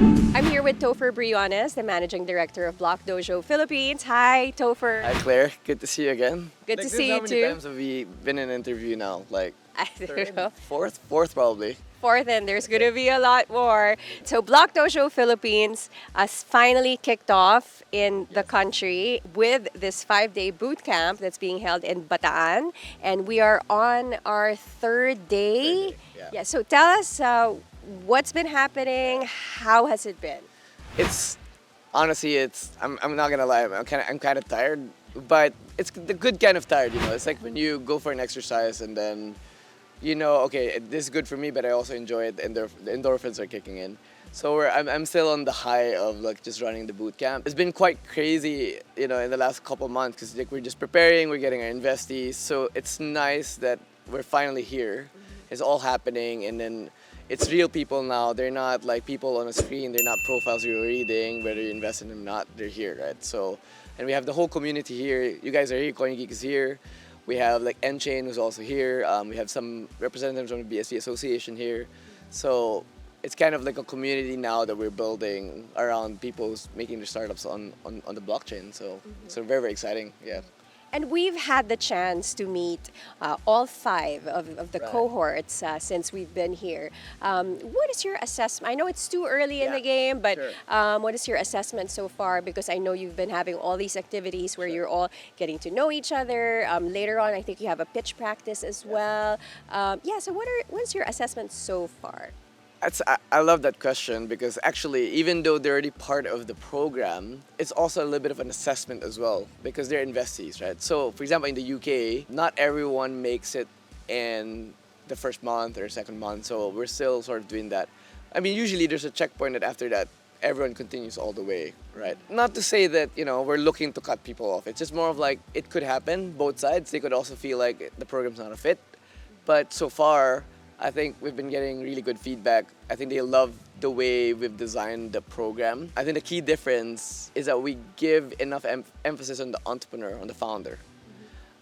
I'm here with Kristoffer Briones, the Managing Director of Block Dojo Philippines. Hi, Topher. Hi Claire, good to see you again. Good Like to this, see how you many too. times have we been in an interview now? Like I don't know. fourth probably. Fourth, and there's going to be a lot more. So, Block Dojo Philippines has finally kicked off in the country with this 5-day boot camp that's being held in Bataan. And we are on our third day. Yeah. So, tell us what's been happening, how has it been? It's honestly, I'm not gonna lie, I'm kind of tired, but it's the good kind of tired. It's like when you go for an exercise and then okay, this is good for me, but I also enjoy it, and the endorphins are kicking in. So I'm still on the high of like just running the boot camp. It's been quite crazy, in the last couple months because like we're just preparing, we're getting our investees. So it's nice that we're finally here. It's all happening, and then it's real people now. They're not like people on a screen. They're not profiles you're reading, whether you invest in them or not. They're here, right? So, and we have the whole community here. You guys are here. CoinGeek is here. We have like N-Chain who's also here. We have some representatives from the BSV Association here. So it's kind of like a community now that we're building around people who's making their startups on the blockchain. So very, very exciting. Yeah. And we've had the chance to meet all five of the Right. cohorts since we've been here. What is your assessment? I know it's too early in Yeah, the game, but sure. what is your assessment so far? Because I know you've been having all these activities where you're all getting to know each other. Later on, I think you have a pitch practice as well. So what's your assessment so far? I love that question because actually, even though they're already part of the program, it's also a little bit of an assessment as well because they're investees, right? So, for example, in the UK, not everyone makes it in the first month or second month, so we're still sort of doing that. I mean, usually there's a checkpoint that after that, everyone continues all the way, right? Not to say that, we're looking to cut people off. It's just more of like, it could happen, both sides. They could also feel like the program's not a fit. But so far, I think we've been getting really good feedback. I think they love the way we've designed the program. I think the key difference is that we give enough emphasis on the entrepreneur, on the founder.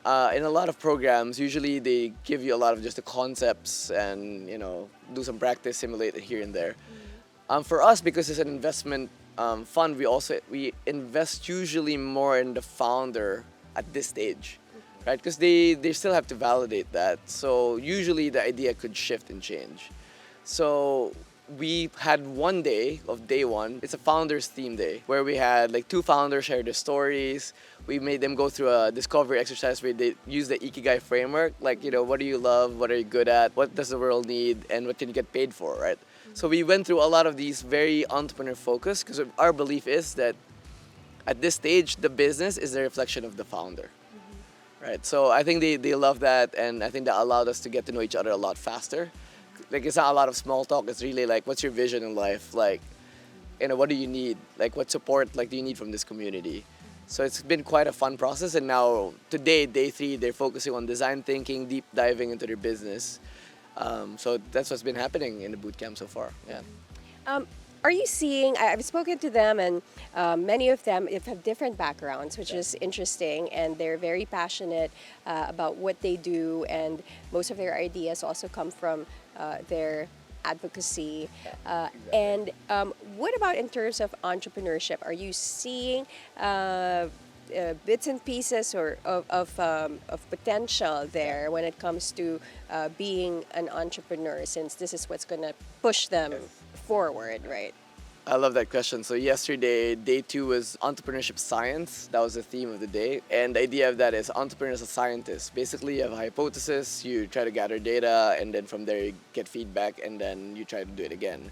In a lot of programs, usually they give you a lot of just the concepts and do some practice, simulate it here and there. For us, because it's an investment fund, we invest usually more in the founder at this stage. Right, because they still have to validate that. So usually the idea could shift and change. So we had one day of day one. It's a founders theme day where we had like two founders share their stories. We made them go through a discovery exercise where they use the Ikigai framework. Like, what do you love? What are you good at? What does the world need? And what can you get paid for, right? So we went through a lot of these very entrepreneur focused because our belief is that at this stage, the business is a reflection of the founder. Right, so I think they love that, and I think that allowed us to get to know each other a lot faster. Like, it's not a lot of small talk. It's really like, what's your vision in life? Like, what do you need? Like, what support do you need from this community? So it's been quite a fun process, and now today, day 3, they're focusing on design thinking, deep diving into their business. So that's what's been happening in the bootcamp so far. Yeah. Are you seeing? I've spoken to them, and many of them have different backgrounds, which is interesting, and they're very passionate about what they do, and most of their ideas also come from their advocacy. And what about in terms of entrepreneurship? Are you seeing bits and pieces of potential there when it comes to being an entrepreneur, since this is what's going to push them forward, right? I love that question. So yesterday, day 2 was entrepreneurship science. That was the theme of the day. And the idea of that is entrepreneurs are scientists. Basically, you have a hypothesis, you try to gather data, and then from there you get feedback, and then you try to do it again.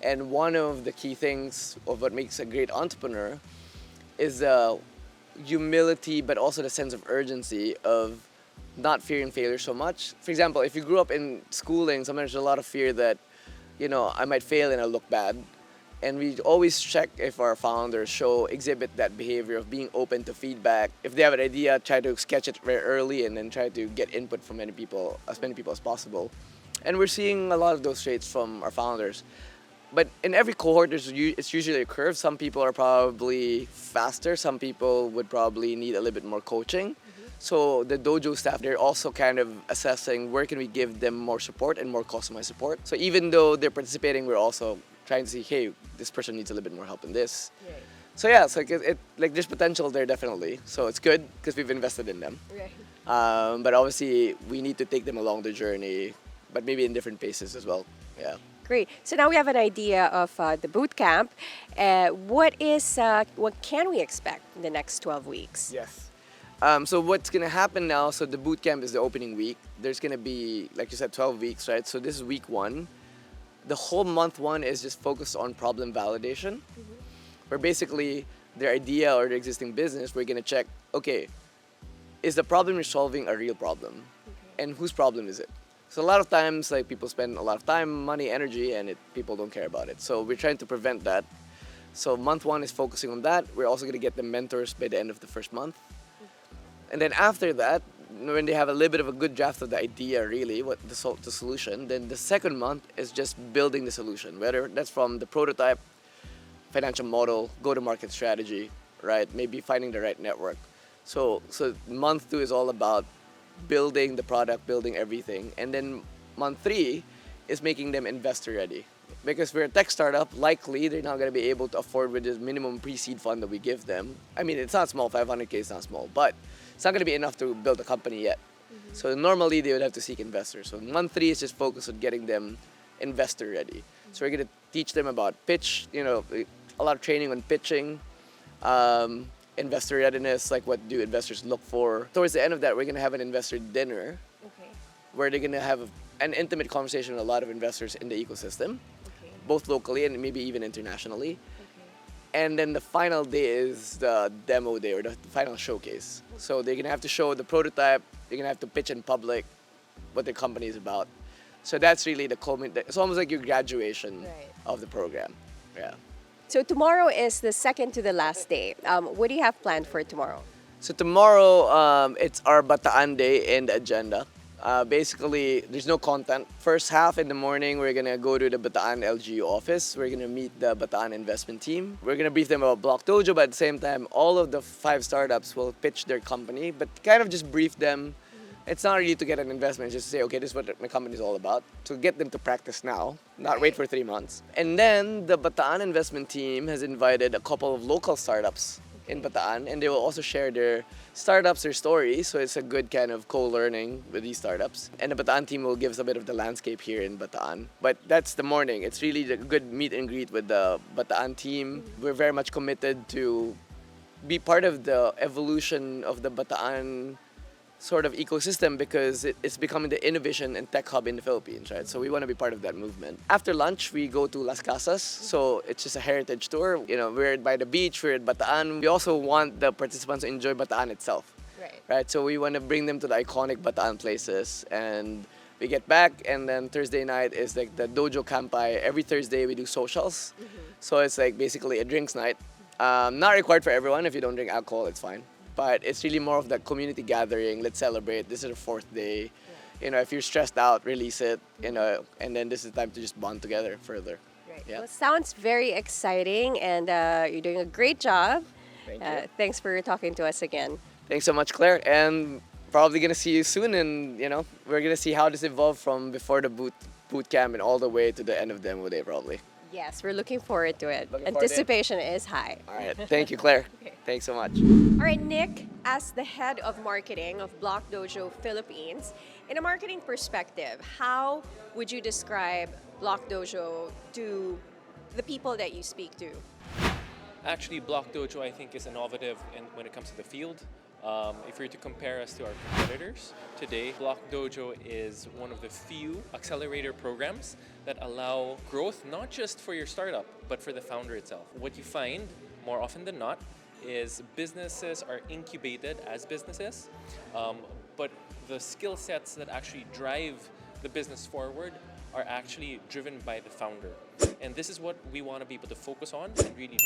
And one of the key things of what makes a great entrepreneur is humility, but also the sense of urgency of not fearing failure so much. For example, if you grew up in schooling, sometimes there's a lot of fear that, I might fail and I'll look bad. And we always check if our founders exhibit that behavior of being open to feedback. If they have an idea, try to sketch it very early and then try to get input from many people as possible. And we're seeing a lot of those traits from our founders. But in every cohort, it's usually a curve. Some people are probably faster. Some people would probably need a little bit more coaching. So the dojo staff, they're also kind of assessing where can we give them more support and more customized support. So even though they're participating, we're also trying to see, hey, this person needs a little bit more help in this. Right. So yeah, it's like like there's potential there definitely. So it's good because we've invested in them. Right. But obviously we need to take them along the journey, but maybe in different paces as well. Yeah. Great. So now we have an idea of the boot camp. What can we expect in the next 12 weeks? Yes. So what's gonna happen now? So the boot camp is the opening week. There's gonna be, like you said, 12 weeks, right? So this is week one. The whole month one is just focused on problem validation, where basically their idea or their existing business, we're gonna check, okay, is the problem you're solving a real problem? And whose problem is it? So a lot of times, like people spend a lot of time, money, energy, and people don't care about it. So we're trying to prevent that. So month one is focusing on that. We're also gonna get them mentors by the end of the first month. And then after that, when they have a little bit of a good draft of the idea, really, what the solution, then the second month is just building the solution, whether that's from the prototype, financial model, go-to-market strategy, right? Maybe finding the right network. So month two is all about building the product, building everything. And then month three is making them investor ready. Because we're a tech startup, likely they're not going to be able to afford with the minimum pre-seed fund that we give them. I mean, it's not small, 500K is not small, but it's not going to be enough to build a company yet. So normally they would have to seek investors. So month three is just focused on getting them investor ready. So we're going to teach them about pitch, a lot of training on pitching, investor readiness, like what do investors look for. Towards the end of that, we're going to have an investor dinner where they're going to have an intimate conversation with a lot of investors in the ecosystem, both locally and maybe even internationally. And then the final day is the demo day or the final showcase. So they're going to have to show the prototype, they're going to have to pitch in public what their company is about. So that's really the culmination. It's almost like your graduation of the program. Yeah. So tomorrow is the second to the last day. What do you have planned for tomorrow? So tomorrow, it's our Bataan Day in the agenda. Basically, there's no content. First half in the morning, we're gonna go to the Bataan LGU office. We're gonna meet the Bataan investment team. We're gonna brief them about Block Dojo, but at the same time, all of the 5 startups will pitch their company, but kind of just brief them. It's not really to get an investment, it's just to say, okay, this is what my company is all about. To get them to practice now, not wait for 3 months. And then the Bataan investment team has invited a couple of local startups in Bataan, and they will also share their startups, their stories. So it's a good kind of co-learning with these startups. And the Bataan team will give us a bit of the landscape here in Bataan. But that's the morning. It's really a good meet and greet with the Bataan team. We're very much committed to be part of the evolution of the Bataan sort of ecosystem because it's becoming the innovation and tech hub in the Philippines, right? So we want to be part of that movement. After lunch, we go to Las Casas. So it's just a heritage tour. We're by the beach, we're at Bataan. We also want the participants to enjoy Bataan itself, right? So we want to bring them to the iconic Bataan places. And we get back, and then Thursday night is like the Dojo Kampai. Every Thursday we do socials. So it's like basically a drinks night. Not required for everyone. If you don't drink alcohol, it's fine. But it's really more of that community gathering. Let's celebrate. This is the 4th day. If you're stressed out, release it. And then this is the time to just bond together further. Right. Yeah. Well, it sounds very exciting, and you're doing a great job. Thank you. Thanks for talking to us again. Thanks so much, Claire. And probably gonna see you soon. And we're gonna see how this evolved from before the boot camp and all the way to the end of demo day, probably. Yes, we're looking forward to it. Looking forward to it. Anticipation is high. All right. Thank you, Claire. Thanks so much. All right, Nick, as the head of marketing of Block Dojo Philippines, in a marketing perspective, how would you describe Block Dojo to the people that you speak to? Actually, Block Dojo, I think, is innovative when it comes to the field. If we were to compare us to our competitors today, Block Dojo is one of the few accelerator programs that allow growth not just for your startup, but for the founder itself. What you find more often than not is businesses are incubated as businesses, but the skill sets that actually drive the business forward are actually driven by the founder. And this is what we want to be able to focus on and really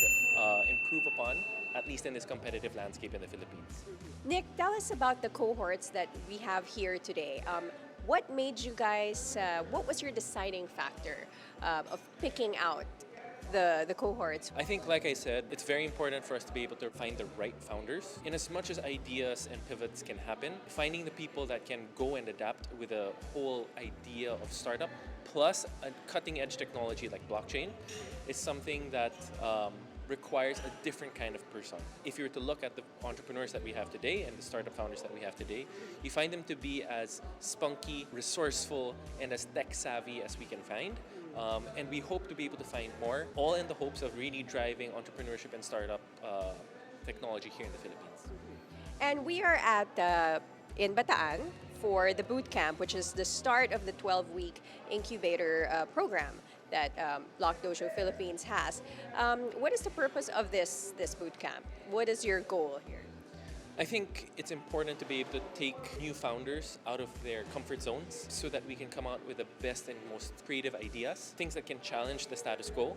improve upon, at least in this competitive landscape in the Philippines. Nick, tell us about the cohorts that we have here today. What made you guys, what was your deciding factor of picking out the cohorts? I think, like I said, it's very important for us to be able to find the right founders. In as much as ideas and pivots can happen, finding the people that can go and adapt with a whole idea of startup, plus a cutting edge technology like blockchain, is something that requires a different kind of person. If you were to look at the entrepreneurs that we have today and the startup founders that we have today, you find them to be as spunky, resourceful, and as tech savvy as we can find. And we hope to be able to find more, all in the hopes of really driving entrepreneurship and startup technology here in the Philippines. And we are at in Bataan for the boot camp, which is the start of the 12-week incubator program that Block Dojo Philippines has. What is the purpose of this boot camp? What is your goal here? I think it's important to be able to take new founders out of their comfort zones so that we can come out with the best and most creative ideas, things that can challenge the status quo.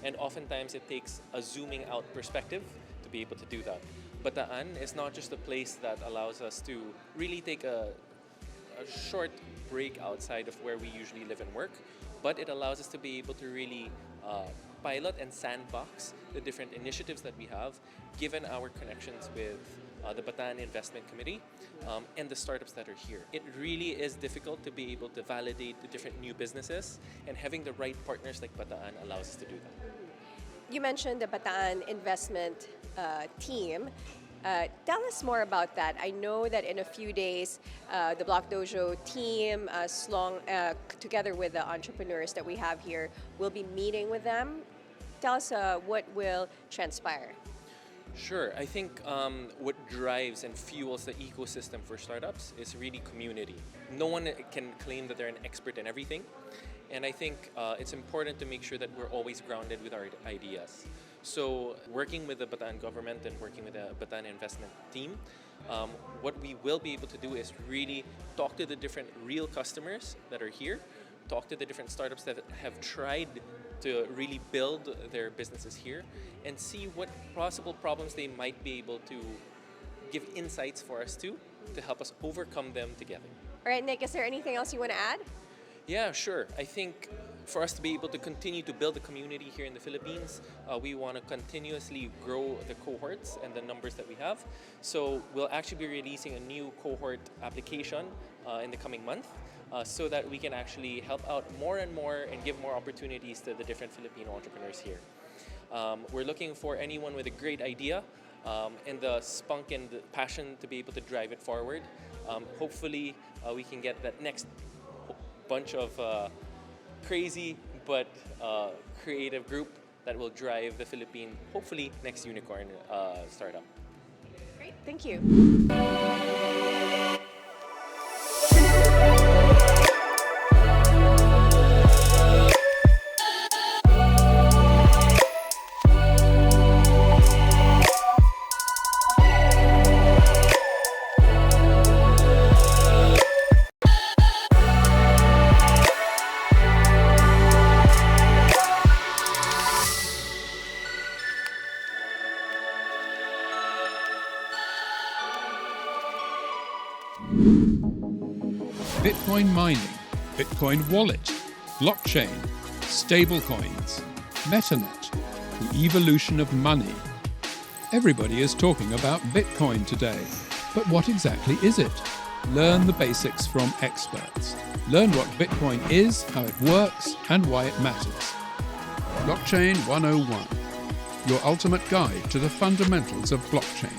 And oftentimes it takes a zooming out perspective to be able to do that. Bataan is not just a place that allows us to really take a short break outside of where we usually live and work, but it allows us to be able to really pilot and sandbox the different initiatives that we have, given our connections with the Bataan Investment Committee and the startups that are here. It really is difficult to be able to validate the different new businesses, and having the right partners like Bataan allows us to do that. You mentioned the Bataan investment team. Tell us more about that. I know that in a few days, the Block Dojo team, together with the entrepreneurs that we have here, will be meeting with them. Tell us what will transpire. Sure. I think what drives and fuels the ecosystem for startups is really community. No one can claim that they're an expert in everything. And I think it's important to make sure that we're always grounded with our ideas. So working with the Bataan government and working with the Bataan investment team, what we will be able to do is really talk to the different real customers that are here, talk to the different startups that have tried to really build their businesses here, and see what possible problems they might be able to give insights for us to help us overcome them together. All right, Nick, is there anything else you want to add? Yeah, sure. I think for us to be able to continue to build a community here in the Philippines, we want to continuously grow the cohorts and the numbers that we have. So we'll actually be releasing a new cohort application in the coming month so that we can actually help out more and more and give more opportunities to the different Filipino entrepreneurs here. We're looking for anyone with a great idea and the spunk and the passion to be able to drive it forward. Hopefully, we can get that next bunch of crazy but creative group that will drive the Philippine, hopefully, next unicorn startup. Great, thank you. Bitcoin mining, Bitcoin wallet, blockchain, stablecoins, MetaNet, the evolution of money. Everybody is talking about Bitcoin today, but what exactly is it? Learn the basics from experts. Learn what Bitcoin is, how it works, and why it matters. Blockchain 101, your ultimate guide to the fundamentals of blockchain.